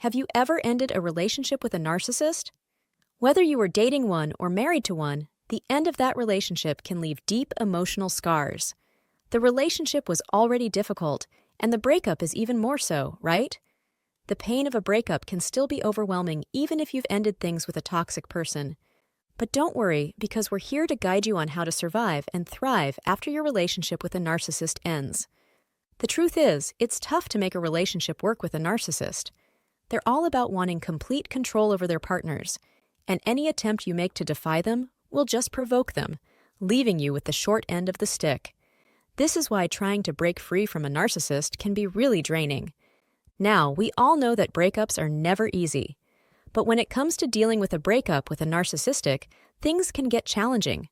Have you ever ended a relationship with a narcissist? Whether you were dating one or married to one, the end of that relationship can leave deep emotional scars. The relationship was already difficult, and the breakup is even more so, right? The pain of a breakup can still be overwhelming even if you've ended things with a toxic person. But don't worry, because we're here to guide you on how to survive and thrive after your relationship with a narcissist ends. The truth is, it's tough to make a relationship work with a narcissist. They're all about wanting complete control over their partners, and any attempt you make to defy them will just provoke them, leaving you with the short end of the stick. This is why trying to break free from a narcissist can be really draining. Now, we all know that breakups are never easy. But when it comes to dealing with a breakup with a narcissistic, things can get challenging.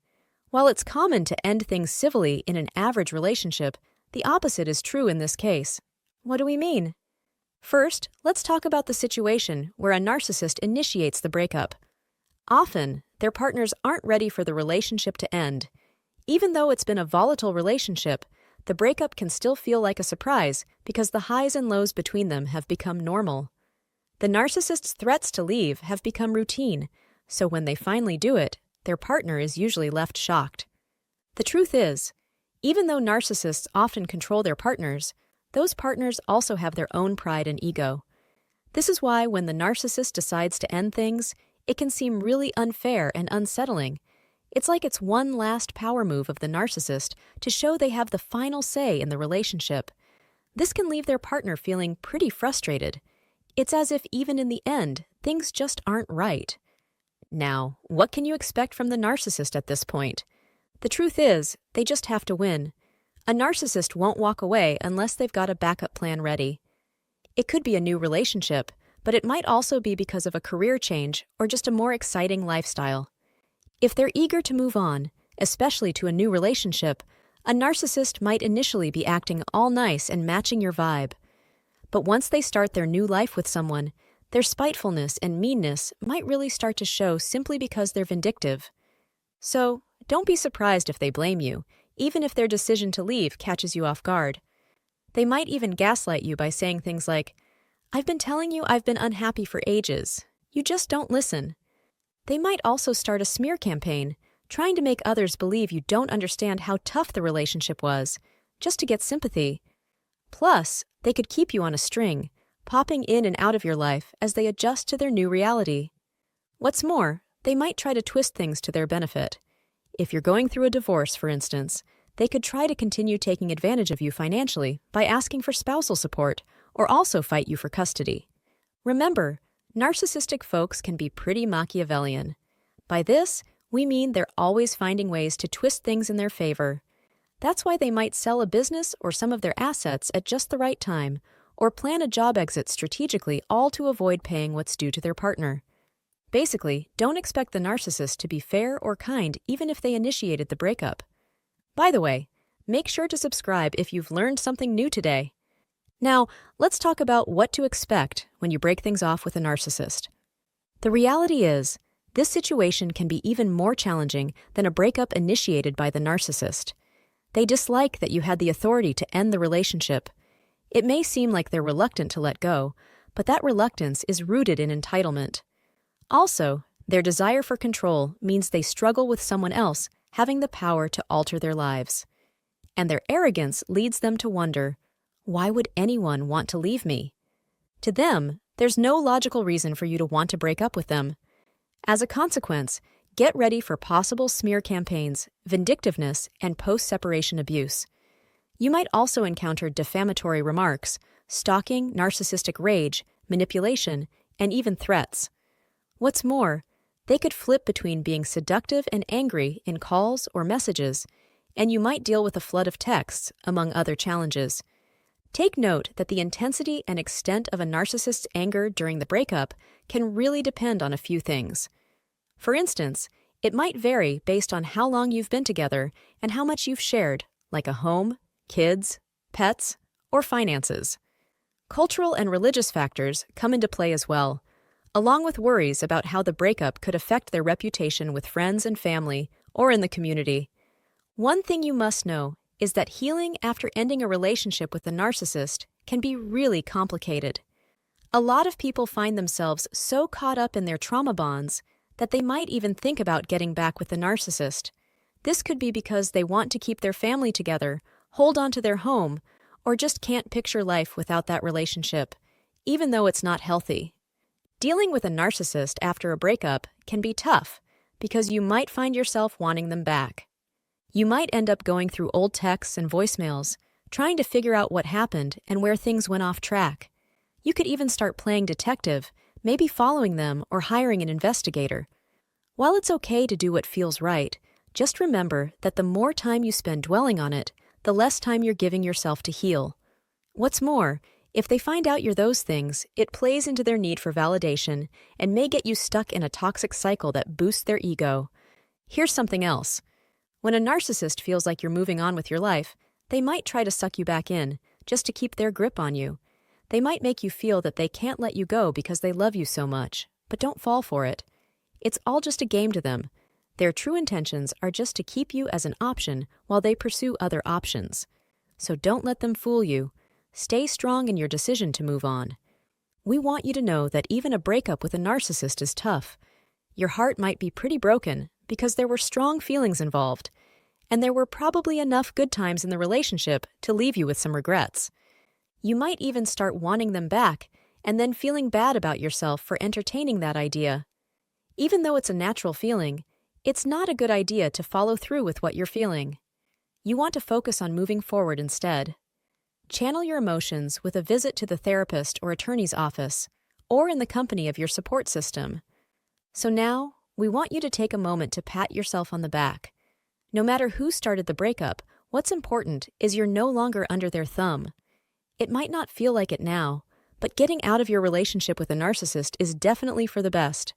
While it's common to end things civilly in an average relationship, the opposite is true in this case. What do we mean? First, let's talk about the situation where a narcissist initiates the breakup. Often, their partners aren't ready for the relationship to end. Even though it's been a volatile relationship, the breakup can still feel like a surprise because the highs and lows between them have become normal. The narcissist's threats to leave have become routine, so when they finally do it, their partner is usually left shocked. The truth is, even though narcissists often control their partners, those partners also have their own pride and ego. This is why when the narcissist decides to end things, it can seem really unfair and unsettling. It's like it's one last power move of the narcissist to show they have the final say in the relationship. This can leave their partner feeling pretty frustrated. It's as if even in the end, things just aren't right. Now, what can you expect from the narcissist at this point? The truth is, they just have to win. A narcissist won't walk away unless they've got a backup plan ready. It could be a new relationship, but it might also be because of a career change or just a more exciting lifestyle. If they're eager to move on, especially to a new relationship, a narcissist might initially be acting all nice and matching your vibe. But once they start their new life with someone, their spitefulness and meanness might really start to show simply because they're vindictive. So, don't be surprised if they blame you, even if their decision to leave catches you off guard. They might even gaslight you by saying things like, "I've been telling you I've been unhappy for ages. You just don't listen." They might also start a smear campaign, trying to make others believe you don't understand how tough the relationship was, just to get sympathy. Plus, they could keep you on a string, popping in and out of your life as they adjust to their new reality. What's more, they might try to twist things to their benefit. If you're going through a divorce, for instance, they could try to continue taking advantage of you financially by asking for spousal support, or also fight you for custody. Remember, narcissistic folks can be pretty Machiavellian. By this, we mean they're always finding ways to twist things in their favor. That's why they might sell a business or some of their assets at just the right time, or plan a job exit strategically, all to avoid paying what's due to their partner. Basically, don't expect the narcissist to be fair or kind even if they initiated the breakup. By the way, make sure to subscribe if you've learned something new today. Now, let's talk about what to expect when you break things off with a narcissist. The reality is, this situation can be even more challenging than a breakup initiated by the narcissist. They dislike that you had the authority to end the relationship. It may seem like they're reluctant to let go, but that reluctance is rooted in entitlement. Also, their desire for control means they struggle with someone else having the power to alter their lives. And their arrogance leads them to wonder, why would anyone want to leave me? To them, there's no logical reason for you to want to break up with them. As a consequence, get ready for possible smear campaigns, vindictiveness, and post-separation abuse. You might also encounter defamatory remarks, stalking, narcissistic rage, manipulation, and even threats. What's more, they could flip between being seductive and angry in calls or messages, and you might deal with a flood of texts, among other challenges. Take note that the intensity and extent of a narcissist's anger during the breakup can really depend on a few things. For instance, it might vary based on how long you've been together and how much you've shared, like a home, kids, pets, or finances. Cultural and religious factors come into play as well, along with worries about how the breakup could affect their reputation with friends and family or in the community. One thing you must know is that healing after ending a relationship with a narcissist can be really complicated. A lot of people find themselves so caught up in their trauma bonds that they might even think about getting back with the narcissist. This could be because they want to keep their family together, hold on to their home, or just can't picture life without that relationship, even though it's not healthy. Dealing with a narcissist after a breakup can be tough because you might find yourself wanting them back. You might end up going through old texts and voicemails, trying to figure out what happened and where things went off track. You could even start playing detective, maybe following them or hiring an investigator. While it's okay to do what feels right, just remember that the more time you spend dwelling on it, the less time you're giving yourself to heal. What's more, if they find out you're those things, it plays into their need for validation and may get you stuck in a toxic cycle that boosts their ego. Here's something else. When a narcissist feels like you're moving on with your life, they might try to suck you back in, just to keep their grip on you. They might make you feel that they can't let you go because they love you so much, but don't fall for it. It's all just a game to them. Their true intentions are just to keep you as an option while they pursue other options. So don't let them fool you. Stay strong in your decision to move on. We want you to know that even a breakup with a narcissist is tough. Your heart might be pretty broken because there were strong feelings involved, and there were probably enough good times in the relationship to leave you with some regrets. You might even start wanting them back and then feeling bad about yourself for entertaining that idea. Even though it's a natural feeling, it's not a good idea to follow through with what you're feeling. You want to focus on moving forward instead. Channel your emotions with a visit to the therapist or attorney's office, or in the company of your support system. So now, we want you to take a moment to pat yourself on the back. No matter who started the breakup, what's important is you're no longer under their thumb. It might not feel like it now, but getting out of your relationship with a narcissist is definitely for the best.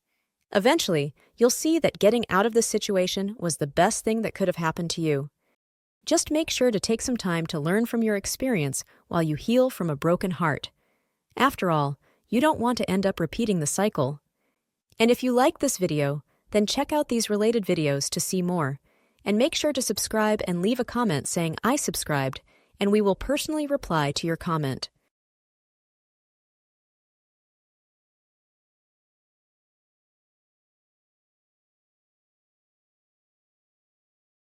Eventually, you'll see that getting out of this situation was the best thing that could have happened to you. Just make sure to take some time to learn from your experience while you heal from a broken heart. After all, you don't want to end up repeating the cycle. And if you like this video, then check out these related videos to see more. And make sure to subscribe and leave a comment saying I subscribed, and we will personally reply to your comment.